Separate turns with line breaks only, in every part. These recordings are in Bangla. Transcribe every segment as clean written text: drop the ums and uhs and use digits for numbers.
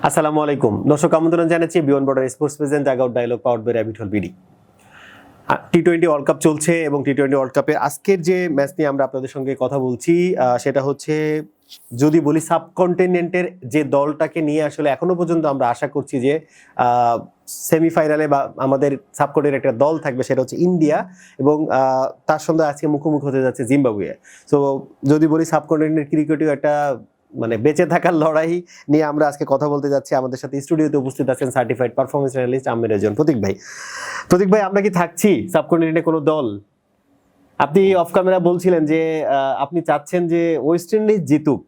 আসসালামু আলাইকুম দর্শক, আমন্ত্রণ জানাচ্ছি beyond border sports present out dialogue powered by rabbit hole BD. টি-20 ওয়ার্ল্ড কাপ চলছে এবং টি-20 ওয়ার্ল্ড কাপের আজকের যে ম্যাচ নিয়ে আমরা আপনাদের সঙ্গে কথা বলছি সেটা হচ্ছে, যদি বলি সাবকন্টিনেন্টের যে দলটাকে নিয়ে আসলে এখনো পর্যন্ত আমরা আশা করছি যে সেমিফাইনালে বা আমাদের সাবকন্টিনেন্টের একটা দল থাকবে, সেটা হচ্ছে ইন্ডিয়া, এবং তার সঙ্গে আজকে মুখোমুখি হতে যাচ্ছে জিম্বাবুয়ে। সো যদি বলি সাবকন্টিনেন্টের ক্রিকেটেও একটা মানে বেঁচে থাকার লড়াই নিয়ে আমরা আজকে কথা বলতে যাচ্ছি। আমাদের সাথে স্টুডিওতে উপস্থিত আছেন সার্টিফাইড পারফরমেন্স অ্যানালিস্ট আমির রেজন প্রতীক ভাই। প্রতীক ভাই, আমরা কি থাকছি সাবকন্টিনেন্টে কোনো দল? আপনি অফ ক্যামেরা বলছিলেন যে আপনি চাচ্ছেন যে ওয়েস্ট ইন্ডিজ জিতুক,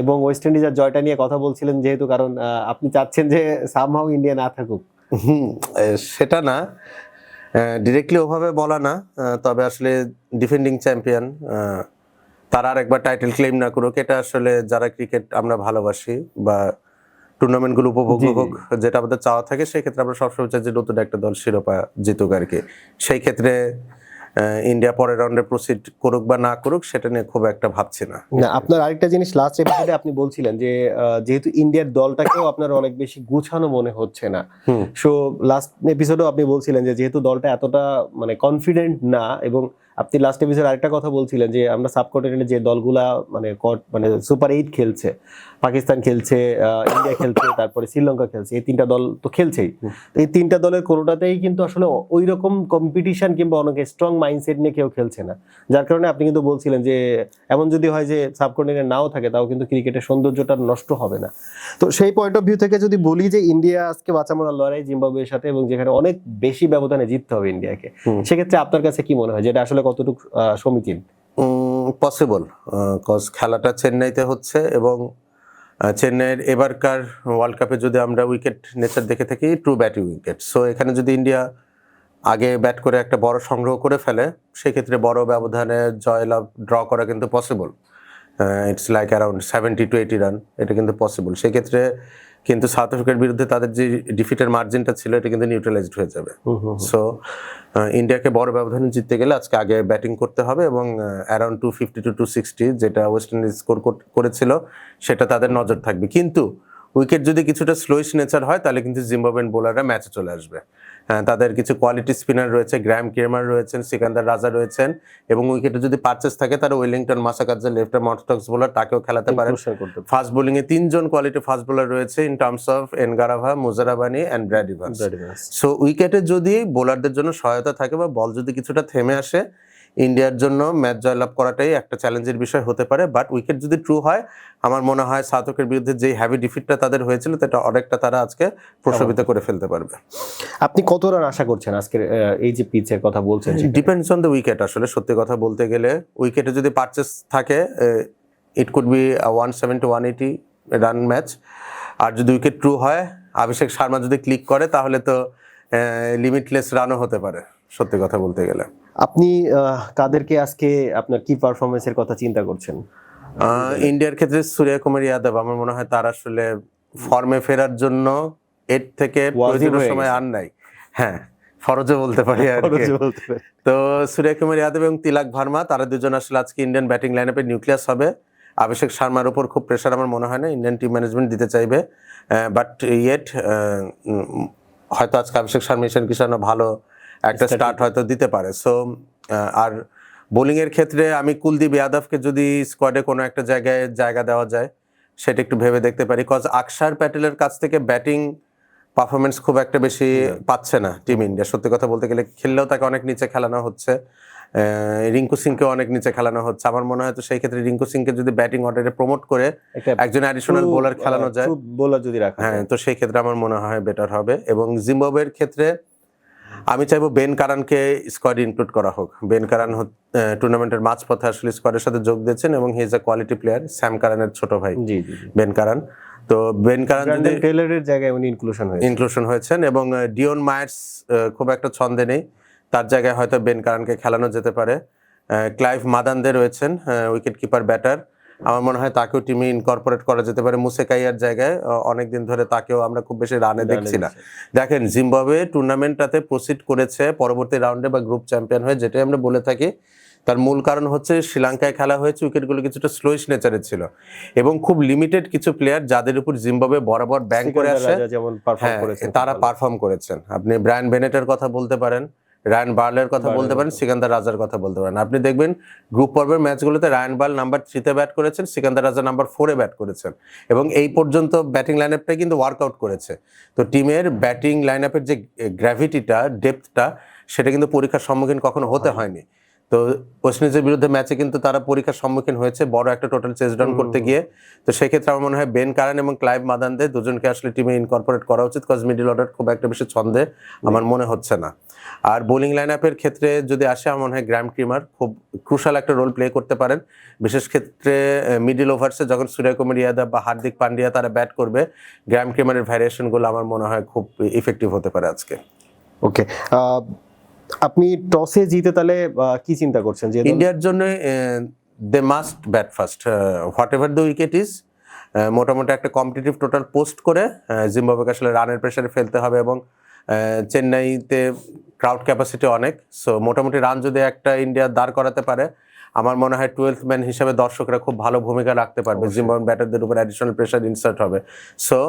এবং ওয়েস্ট ইন্ডিজের জয়টা নিয়ে কথা বলছিলেন, যেহেতু কারণ আপনি চাচ্ছেন যে সামহাউ ইন্ডিয়া না থাকুক।
সেটা না, ডিরেক্টলি ওভাবে বলা না, তবে আসলে ডিফেন্ডিং চ্যাম্পিয়ন তারা আর একবার টাইটেল ক্লেম না করুক, এটা আসলে যারা ক্রিকেট আমরা ভালোবাসি বা টুর্নামেন্টগুলো উপভোগ হোক, যেটা আমাদের চাওয়া থাকে, সেই ক্ষেত্রে আমরা সবসময় চাই যে নতুন একটা দল শিরোপা জিতুক আর কি। সেই ক্ষেত্রে ইন্ডিয়া পরের রাউন্ডে প্রসিড করুক বা না করুক সেটা নিয়ে খুব একটা ভাবছি না।
আপনার আরেকটা জিনিস লাস্ট এপিসোডে আপনি বলছিলেন যে যেহেতু ইন্ডিয়ার দলটাকেও আপনার অনেক বেশি গুছানো মনে হচ্ছে না, সো লাস্ট এপিসোডেও আপনি বলছিলেন যে যেহেতু দলটা এতটা মানে কনফিডেন্ট না, এবং আপনি লাস্ট এপিসোডে আরেকটা কথা বলছিলেন যে আমরা সাবকন্টিনেন্টে যে দলগুলা মানে সুপার 8 খেলছে, পাকিস্তান খেলছে, ইন্ডিয়া খেলছে, তারপরে শ্রীলঙ্কা খেলছে, এই তিনটা দল তো খেলছেই। এই তিনটা দলের কোনোটাতেই কিন্তু আসলে ওই রকম কম্পিটিশন কিংবা অনেক স্ট্রং মাইন্ডসেট নিয়ে কেউ খেলছে না, যার কারণে আপনি কিন্তু বলছিলেন যে এমন যদি হয় যে সাবকন্টিনেন্ট নাও থাকে, তাও কিন্তু ক্রিকেটের সৌন্দর্যটা নষ্ট হবে না। তো সেই পয়েন্ট অফ ভিউ থেকে যদি বলি যে ইন্ডিয়া আজকে বাঁচামরার লড়াই জিম্বাবুয়ের সাথে, এবং যেখানে অনেক বেশি ব্যবধানে জিততে হবে ইন্ডিয়াকে, সেক্ষেত্রে আপনার কাছে কি মনে হয় যেটা আসলে কতটুকু সমীচীন?
পসিবল, কজ খেলাটা চেন্নাইতে হচ্ছে, এবং চেন্নাইয়ের এবারকার ওয়ার্ল্ড কাপে যদি আমরা উইকেট নেচার দেখে থাকি, ট্রু ব্যাটিং উইকেট। সো এখানে যদি ইন্ডিয়া আগে ব্যাট করে একটা বড় সংগ্রহ করে ফেলে, সেক্ষেত্রে বড় ব্যবধানে জয়লাভ ড্র করা কিন্তু possible. It's like around 70 to 80 run, এটা কিন্তু পসিবল। সেক্ষেত্রে কিন্তু সাউথ আফ্রিকার বিরুদ্ধে তাদের যে ডিফিটের মার্জিনটা ছিল, এটা কিন্তু নিউট্রালাইজড হয়ে যাবে। সো ইন্ডিয়াকে বড় ব্যবধানে জিততে গেলে আজকে আগে ব্যাটিং করতে হবে, এবং অ্যারাউন্ড 250 to 260 যেটা ওয়েস্ট ইন্ডিজ স্কোর করেছিল, সেটা তাদের নজর থাকবে। কিন্তু উইকেট যদি কিছুটা স্লোইশ নেচার হয়, তাহলে কিন্তু জিম্বাবুয়েন বোলাররা ম্যাচে চলে আসবে। তাদের কিছু কোয়ালিটি স্পিনার রয়েছে, গ্র্যাম কেমার রয়েছেন, সিকান্দার রাজা রয়েছেন, এবং উইকেটে যদি পারচেস থাকে তারা Wellington Masakadza left arm orthodox bowler, তাকেও খেলাতে পারেন। ফাস্ট বোলিং এ 3 জন কোয়ালিটি ফাস্ট বোলার রয়েছে in terms of Ngarava, Muzarabani and Brad Evans. So উইকেটে যদি বোলারদের জন্য সহায়তা থাকে বা বল যদি কিছুটা থেমে আসে, ইন্ডিয়ার জন্য ম্যাচ জয়লাভ করাটাই একটা চ্যালেঞ্জের বিষয় হতে পারে। বাট উইকেট যদি ট্রু হয়, আমার মনে হয় সাউথ আফ্রিকার বিরুদ্ধে যে হ্যাভি ডিফিটটা তাদের হয়েছিল, সেটা অনেকটা তারা আজকে প্রশমিত করে ফেলতে পারবে।
আপনি কত রান আশা করছেন আজকের এই যে পিচের কথা বলছেন?
Depends on the wicket. আসলে সত্যি কথা বলতে গেলে, উইকেটে যদি পারচেস থাকে, it could be 170 to 180 run match. আর যদি উইকেট ট্রু হয়, অভিষেক শর্মা যদি ক্লিক করে, তাহলে তো লিমিটলেস রানও হতে পারে, সত্যি কথা বলতে গেলে।
আপনি কাদেরকে আজকে আপনার কি পারফরমেন্সের কথা চিন্তা করছেন?
ইন্ডিয়ার ক্ষেত্রে সূর্যকুমার যাদব, আমার মনে হয় তার আসলে ফর্মে ফেরার জন্য এর থেকে প্রয়োজনীয় সময় আর নাই। হ্যাঁ, ফরজও বলতে পারি আর কি। তো সূর্যকুমার যাদব এবং তিলক ভার্মা, তারা দুজন আসলে আজকে ইন্ডিয়ান ব্যাটিং লাইনআপে নিউক্লিয়াস হবে। অভিষেক শর্মার উপর খুব প্রেশার আমার মনে হয় না ইন্ডিয়ান টিম ম্যানেজমেন্ট দিতে চাইবে, বাট ইয়েট হয়তো আজকে অভিষেক শর্মা, ঈশান কিষানও ভালো একটা স্টার্ট হয়তো দিতে পারে। সো আর বোলিং এর ক্ষেত্রে আমি কুলদীপ যাদবকে যদি স্কোয়াডে কোনো একটা জায়গায় জায়গা দেওয়া যায়, সেটা একটু ভেবে দেখতে পারি। কজ আকসার প্যাটেলের কাছ থেকে ব্যাটিং পারফরমেন্স খুব একটা বেশি পাচ্ছে না টিম ইন্ডিয়া, সত্যি কথা বলতে গেলে। খেললেও তাকে অনেক নিচে খেলানো হচ্ছে, রিঙ্কু সিংকে অনেক নিচে খেলানো হচ্ছে। আমার মনে হয় তো সেই ক্ষেত্রে রিঙ্কু সিংকে যদি ব্যাটিং অর্ডারে প্রমোট করে একজন অ্যাডিশনাল বোলার খেলানো যায়,
বোলার যদি রাখা,
হ্যাঁ, তো সেই ক্ষেত্রে আমার মনে হয় বেটার হবে। এবং জিম্বাবুয়ের ক্ষেত্রে আমি চাইবো বেন কারানকে স্কোয়াডে ইনক্লুড করা হোক। বেন কারান টুর্নামেন্টের মাঝপথে আসলে স্কোয়াডের সাথে যোগ দিয়েছেন, এবং he is a quality player, Sam কারানের ছোট ভাই বেন কারান। তো বেন কারান যদি
টেইলরের জায়গায় উনি
ইনক্লুশন হয়েছেন, এবং ডিওন মায়ার্স খুব একটা ছন্দে নেই, তার জায়গায় হয়তো বেন কারানকে খেলানো যেতে পারে। ক্লাইভ মাদান্দে রয়েছেন, উইকেট কিপার ব্যাটার, আমার মনে হয় তাকেও টিমে ইনকর্পোরেট করা যেতে পারে মুসেকাইয়ার জায়গায়। অনেকদিন ধরে তাকেও আমরা খুব বেশি রানে দেখছি না। দেখেন, জিম্বাবুয়ে টুর্নামেন্টটাতে প্রসিড করেছে পরবর্তী রাউন্ডে বা গ্রুপ চ্যাম্পিয়ন হয়ে, যেটাই আমরা বলে থাকি তার মূল কারণ হচ্ছে শ্রীলঙ্কায় খেলা হয়েছে, উইকেটগুলো কিছুটা স্লোইশ নেচারের ছিল এবং খুব লিমিটেড কিছু প্লেয়ার যাদের উপর জিম্বাবুয়ে বরাবর ব্যাংক করে আসে,
যেমন পারফর্ম
হ্যাঁ,
করেছেন
তারা পারফর্ম করেছেন। আপনি ব্রায়ান বেনেটের কথা বলতে পারেন, রায়ান বার্লের কথা বলতে পারেন, সিকান্দার রাজার কথা বলতে পারেন। আপনি দেখবেন গ্রুপ পর্বের ম্যাচগুলোতে রায়ান বার্ল নাম্বার 3-তে ব্যাট করেছেন, সিকান্দার রাজা নাম্বার 4-এ ব্যাট করেছেন এবং এই পর্যন্ত ব্যাটিং লাইন আপটাই কিন্তু ওয়ার্কআউট করেছে। তো টিমের ব্যাটিং লাইন আপের যে গ্র্যাভিটিটা, ডেপথটা, সেটা কিন্তু পরীক্ষার সম্মুখীন কখনো হতে হয়নি। তো ওয়েস্ট ইন্ডিজের বিরুদ্ধে ম্যাচে কিন্তু তারা পরীক্ষার সম্মুখীন হয়েছে বড় একটা টোটাল চেস ডাউন করতে গিয়ে। তো সেক্ষেত্রে আমার মনে হয় বেন কারান এবং ক্লাইভ মাদানদে দুজনকে আসলে টিমে ইনকর্পোরেট করা উচিত, কজ মিডল অর্ডার খুব একটা বেশি ছন্দে আমার মনে হচ্ছে না। আর বোলিং লাইন আপের ক্ষেত্রে যদি আসে, আমার মনে হয় গ্র্যাম ক্রিমার খুব ক্রুশাল একটা রোল প্লে করতে পারেন, বিশেষ ক্ষেত্রে মিডল ওভার্সে যখন সূর্যকুমার যাদব বা হার্দিক পান্ডিয়া তারা ব্যাট করবে, গ্র্যাম ক্রিমারের ভ্যারিয়েশনগুলো আমার মনে হয় খুব ইফেক্টিভ হতে পারে আজকে।
ওকে, আপনি টসে জিতে তাহলে কি চিন্তা করছেন যে
ইন্ডিয়ার জন্য they must bat first whatever the wicket is. মোটামুটি একটা কম্পিটিটিভ টোটাল পোস্ট করে জিম্বাবুয়েকে আসলে রানের প্রেসারে ফেলতে হবে এবং চেন্নাইতে ক্রাউড ক্যাপাসিটি অনেক, সো মোটামুটি রান যদি একটা ইন্ডিয়া দাঁড় করাতে পারে, আমার মনে হয় 12th ম্যান হিসেবে দর্শকরা খুব ভালো ভূমিকা রাখতে পারবে, জিম্বাবুয়ান ব্যাটারদের উপর অ্যাডিশনাল প্রেসার ইনসার্ট হবে। সো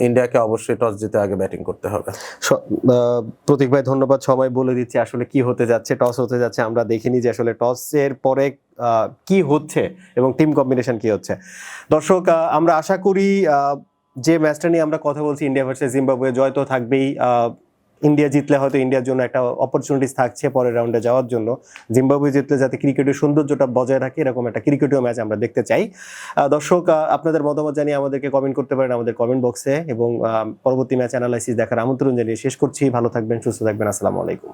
ইন্ডিয়াকে অবশ্যই টস জিতে আগে ব্যাটিং করতে হবে।
প্রতীক ভাই ধন্যবাদ, সময় বলে দিচ্ছি আসলে কি হতে যাচ্ছে। টস হতে যাচ্ছে, আমরা দেখিনি যে আসলে টসের পরে কি হচ্ছে এবং টিম কম্বিনেশন কি হচ্ছে। দর্শক, আমরা আশা করি যে ম্যাচটা নিয়ে আমরা কথা বলছি, ইন্ডিয়া ভার্সেস জিম্বাবুয়ে, জয় তো থাকবেই। ইন্ডিয়া জিতলে হয়তো ইন্ডিয়ার জন্য একটা অপরচুনিটিস থাকছে পরের রাউন্ডে যাওয়ার জন্য। জিম্বাবুয়ে জিতলে যাতে ক্রিকেটের সৌন্দর্যটা বজায় থাকে, এরকম একটা ক্রিকেটীয় ম্যাচ আমরা দেখতে চাই। দর্শক, আপনাদের মতামত জানিয়ে আমাদেরকে কমেন্ট করতে পারেন আমাদের কমেন্ট বক্সে, এবং পরবর্তী ম্যাচ অ্যানালাইসিস দেখার আমন্ত্রণ জানিয়ে শেষ করছি। ভালো থাকবেন, সুস্থ থাকবেন, আসসালামু আলাইকুম।